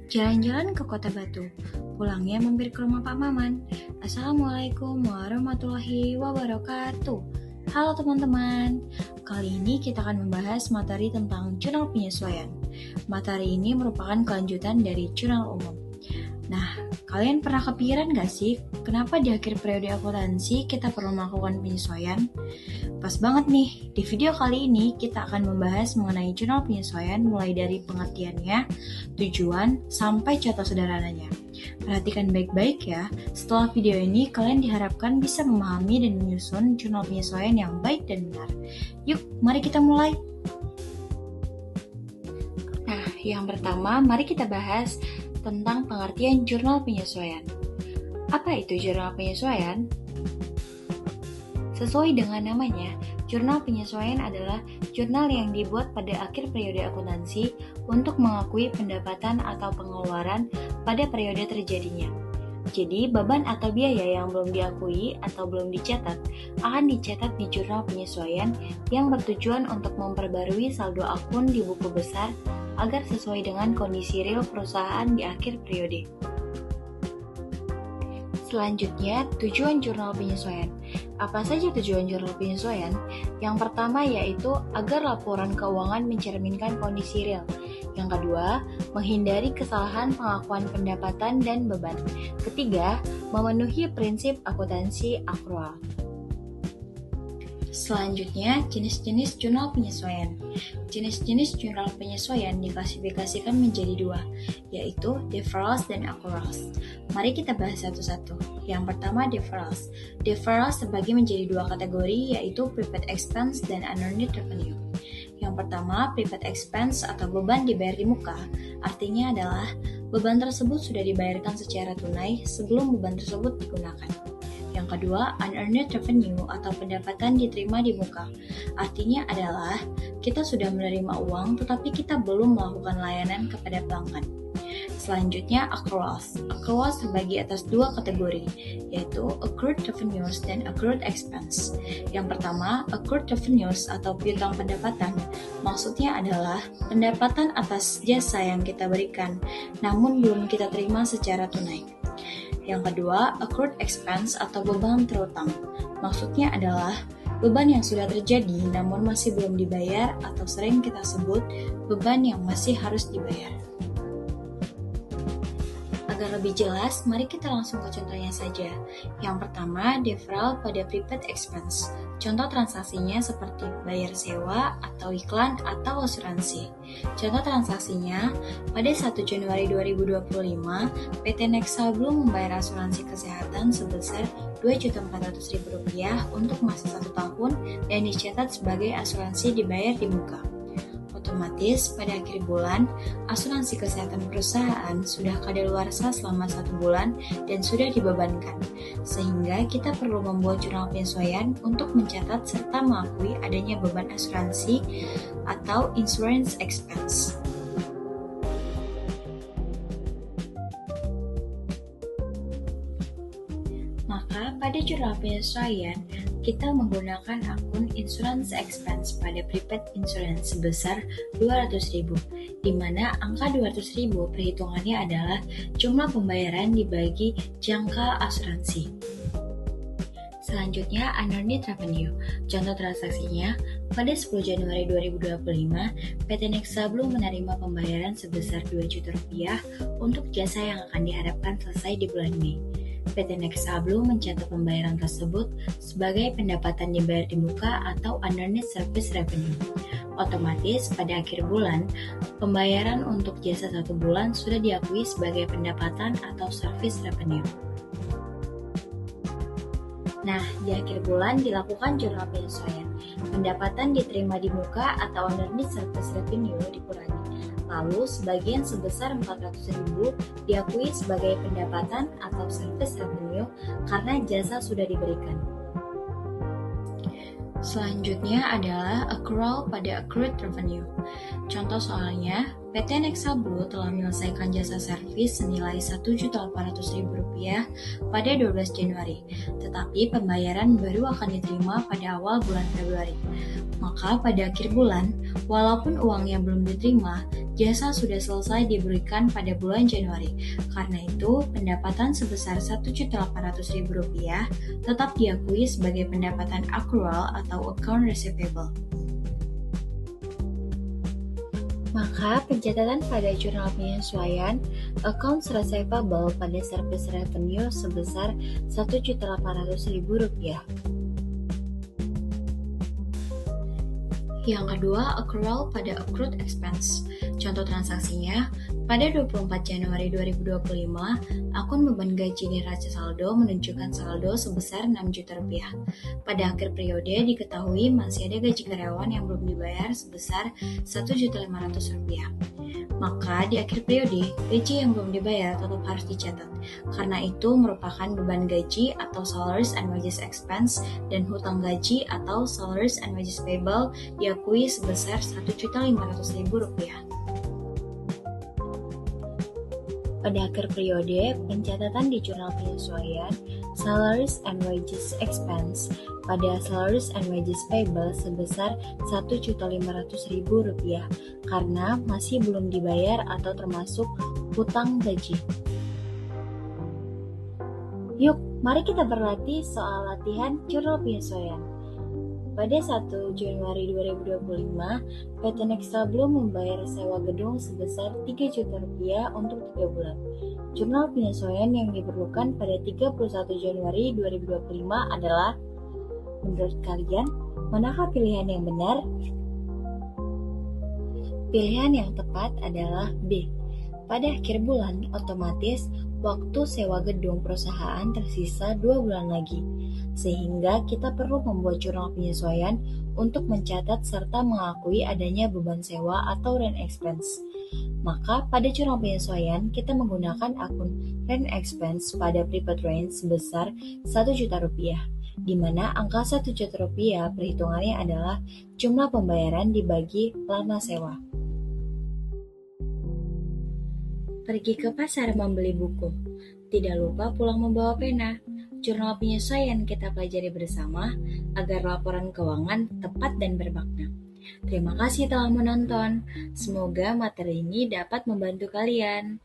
Jalan-jalan ke Kota Batu, pulangnya mampir ke rumah Pak Maman. Assalamualaikum warahmatullahi wabarakatuh. Halo teman-teman, kali ini kita akan membahas materi tentang jurnal penyesuaian. Materi ini merupakan kelanjutan dari jurnal umum. Nah, kalian pernah kepikiran gak sih kenapa di akhir periode akuntansi kita perlu melakukan penyesuaian? Pas banget nih, di video kali ini kita akan membahas mengenai jurnal penyesuaian mulai dari pengertiannya, tujuan, sampai contoh sederhananya. Perhatikan baik-baik ya, setelah video ini kalian diharapkan bisa memahami dan menyusun jurnal penyesuaian yang baik dan benar. Yuk, mari kita mulai. Nah, yang pertama mari kita bahas tentang pengertian jurnal penyesuaian. Apa itu jurnal penyesuaian? Sesuai dengan namanya, jurnal penyesuaian adalah jurnal yang dibuat pada akhir periode akuntansi untuk mengakui pendapatan atau pengeluaran pada periode terjadinya. Jadi, beban atau biaya yang belum diakui atau belum dicatat akan dicatat di jurnal penyesuaian yang bertujuan untuk memperbarui saldo akun di buku besar agar sesuai dengan kondisi real perusahaan di akhir periode. Selanjutnya, tujuan jurnal penyesuaian. Apa saja tujuan jurnal penyesuaian? Yang pertama yaitu agar laporan keuangan mencerminkan kondisi real. Yang kedua, menghindari kesalahan pengakuan pendapatan dan beban. Ketiga, memenuhi prinsip akuntansi akrual. Selanjutnya, jenis-jenis jurnal penyesuaian. Jenis-jenis jurnal penyesuaian diklasifikasikan menjadi dua, yaitu deferrals dan accruals. Mari kita bahas satu-satu. Yang pertama, deferrals. Deferrals terbagi menjadi dua kategori, yaitu prepaid expense dan unearned revenue. Yang pertama, prepaid expense atau beban dibayar di muka, artinya adalah beban tersebut sudah dibayarkan secara tunai sebelum beban tersebut digunakan. Yang kedua, unearned revenue atau pendapatan diterima di muka. Artinya adalah kita sudah menerima uang tetapi kita belum melakukan layanan kepada pelanggan. Selanjutnya, accruals. Accruals terbagi atas dua kategori, yaitu accrued revenues dan accrued expense. Yang pertama, accrued revenues atau piutang pendapatan. Maksudnya adalah pendapatan atas jasa yang kita berikan, namun belum kita terima secara tunai. Yang kedua, accrued expense atau beban terutang. Maksudnya adalah beban yang sudah terjadi namun masih belum dibayar atau sering kita sebut beban yang masih harus dibayar. Agar lebih jelas, mari kita langsung ke contohnya saja. Yang pertama, deferral pada prepaid expense. Contoh transaksinya seperti bayar sewa atau iklan atau asuransi. Contoh transaksinya, pada 1 Januari 2025, PT Nexa Blue membayar asuransi kesehatan sebesar Rp2.400.000 untuk masa 1 tahun dan dicatat sebagai asuransi dibayar di muka. Otomatis pada akhir bulan, asuransi kesehatan perusahaan sudah kadaluarsa selama 1 bulan dan sudah dibebankan, sehingga kita perlu membuat jurnal penyesuaian untuk mencatat serta mengakui adanya beban asuransi atau insurance expense. Maka pada jurnal penyesuaian, kita menggunakan akun insurance expense pada prepaid insurance sebesar Rp200.000, di mana angka Rp200.000 perhitungannya adalah jumlah pembayaran dibagi jangka asuransi. Selanjutnya, unearned revenue. Contoh transaksinya, pada 10 Januari 2025, PT Nexa Blue menerima pembayaran sebesar Rp2 juta untuk jasa yang akan diharapkan selesai di bulan Mei. PT Nexa Blue mencatat pembayaran tersebut sebagai pendapatan dibayar di muka atau unearned service revenue. Otomatis pada akhir bulan, pembayaran untuk jasa 1 bulan sudah diakui sebagai pendapatan atau service revenue. Nah, di akhir bulan dilakukan jurnal penyesuaian. Pendapatan diterima di muka atau unearned service revenue dikurangi. Lalu, sebagian sebesar Rp400.000 diakui sebagai pendapatan atau service revenue karena jasa sudah diberikan. Selanjutnya adalah accrual pada accrued revenue. Contoh soalnya, PT Nexa Blue telah menyelesaikan jasa servis senilai Rp1.800.000 pada 12 Januari, tetapi pembayaran baru akan diterima pada awal bulan Februari. Maka pada akhir bulan, walaupun uangnya belum diterima, jasa sudah selesai diberikan pada bulan Januari. Karena itu, pendapatan sebesar Rp1.800.000 tetap diakui sebagai pendapatan accrual atau account receivable. Maka pencatatan pada jurnal penyesuaian accounts receivable pada service revenue sebesar Rp1.800.000. Yang kedua, accrual pada accrued expense. Contoh transaksinya, pada 24 Januari 2025, akun beban gaji neraca saldo menunjukkan saldo sebesar Rp6 juta. Pada akhir periode diketahui masih ada gaji karyawan yang belum dibayar sebesar Rp1.500.000. Maka di akhir periode, gaji yang belum dibayar tetap harus dicatat, karena itu merupakan beban gaji atau salaries and wages expense dan hutang gaji atau salaries and wages payable diakui sebesar Rp1.500.000. Pada akhir periode, pencatatan di jurnal penyesuaian salaries and wages expense pada salaries and wages payable sebesar Rp1.500.000 karena masih belum dibayar atau termasuk hutang gaji. Yuk, mari kita berlatih soal latihan jurnal penyesuaian. Pada 1 Januari 2025, PT Nextablo membayar sewa gedung sebesar Rp3 juta untuk 3 bulan. Jurnal penyesuaian yang diperlukan pada 31 Januari 2025 adalah, menurut kalian, manakah pilihan yang benar? Pilihan yang tepat adalah B. Pada akhir bulan, otomatis waktu sewa gedung perusahaan tersisa 2 bulan lagi, sehingga kita perlu membuat jurnal penyesuaian untuk mencatat serta mengakui adanya beban sewa atau rent expense. Maka pada jurnal penyesuaian, kita menggunakan akun rent expense pada prepaid rent sebesar Rp1 juta, di mana angka Rp1 juta perhitungannya adalah jumlah pembayaran dibagi lama sewa. Pergi ke pasar membeli buku. Tidak lupa pulang membawa pena. Jurnal penyesuaian kita pelajari bersama agar laporan keuangan tepat dan bermakna. Terima kasih telah menonton. Semoga materi ini dapat membantu kalian.